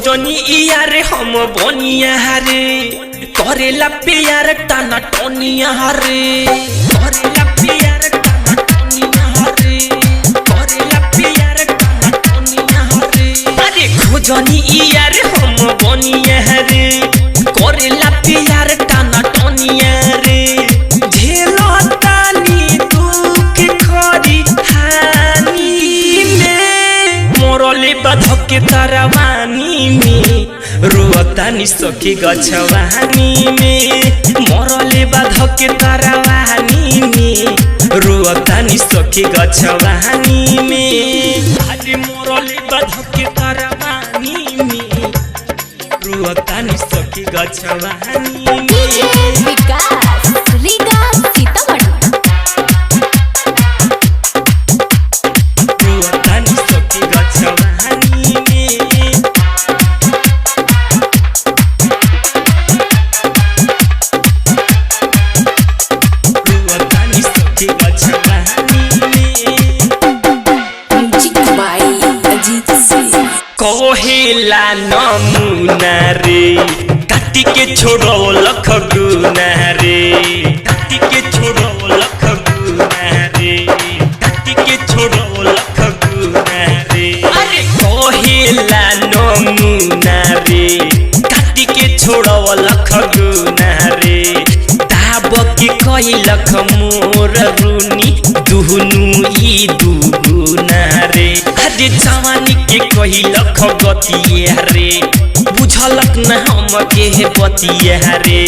खोजनी यार हम बनिया रे करेला प्यार टाना टोनिया रे करेला प्यार टाना टोनिया रे करेला प्यार टाना टोनिया रे अरे खोजनी यार हम बनिया रे करेला प्यार टाना टोनिया रे झेलो तानी दुख खरी हानी में मोरले बधक तरवानी में रोतानी सखी गछवानी में मोरले बधक तरवानी में रोतानी सखी गछवानी में अरे मोरले बधक तरवानी में रोतानी सखी गछवानी में विकास रीगा सीतामढ़ी रोतानी सखी गछवानी में रोतानी सखी गछवानी में म्यूजिक बाय अजीत सिंह कहेला नमूना रे काटी के छोड़ो लख गुना रे काटी के छोड़ो लख गुना रे काटी के छोड़ो लख गुना रे अरे कहेला नमूना रे काटी के छोड़ो लख गुना रे दाब के कई लख मोर रुनी दुहनु ई दुगुना रे अरे जवानी के कही लख गतिया रे बुझलक न हम के बतिया रे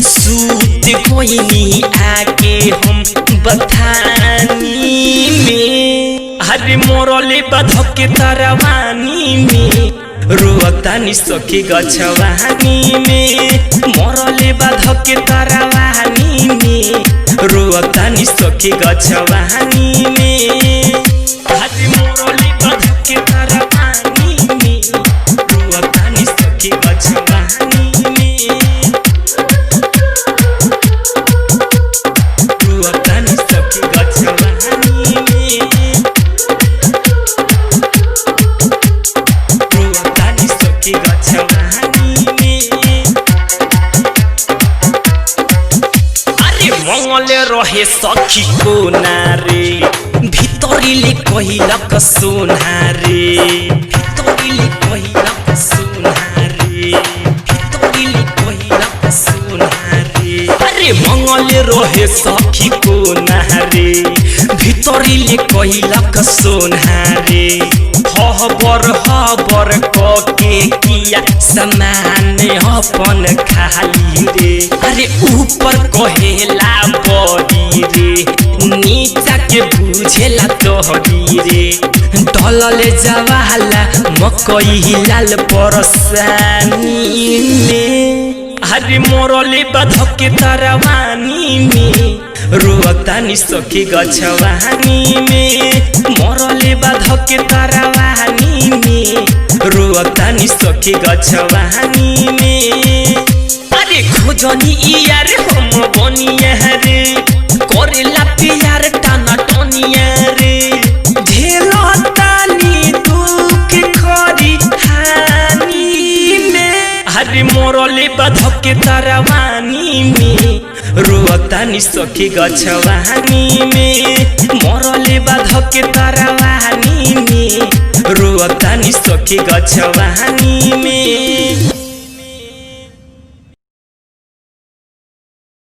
सूत कोइनी आके हम बथानी में अरे मोरले बधक तरवानी में रोतानी सखी गछवानी में मोरले बधक तरवानी में रोतानी सखी गछवानी में अरे मोरले बधक तरवानी में रोतानी सखी गछवानी में रोतानी सखी गछवानी में रोतानी सखी गछवानी में अरे मंगले रहे सखी को नारे भितरीले कहिलक सोनारे भितरीले कहिलक सोनारे भितरीले कहिलक सोनारे अरे मंगले रहे सखी को नारे भितरीले कहिलक सोनारे हबर के किया समान अपन खाली रे अरे ऊपर कहेला बड़ी रे नीचा के बुझेला तोहरी रे डलले जवाला मकई लाल परसानी में अरे मोरले बधक तरवानी में रोतानी सखी गछवानी में मोरले बधक तरवानी में रोतानी सखी गछवानी में अरे खोजनी यार हम बनिया रे करेला प्यार टाना टोनिया रे झेलो तानी दुख खरी हानी में अरे मोरले बधक तरवानी में रोतानी सखी गछवानी में मोरले बधक तरवानी में रोतानी सखी गछवानी में।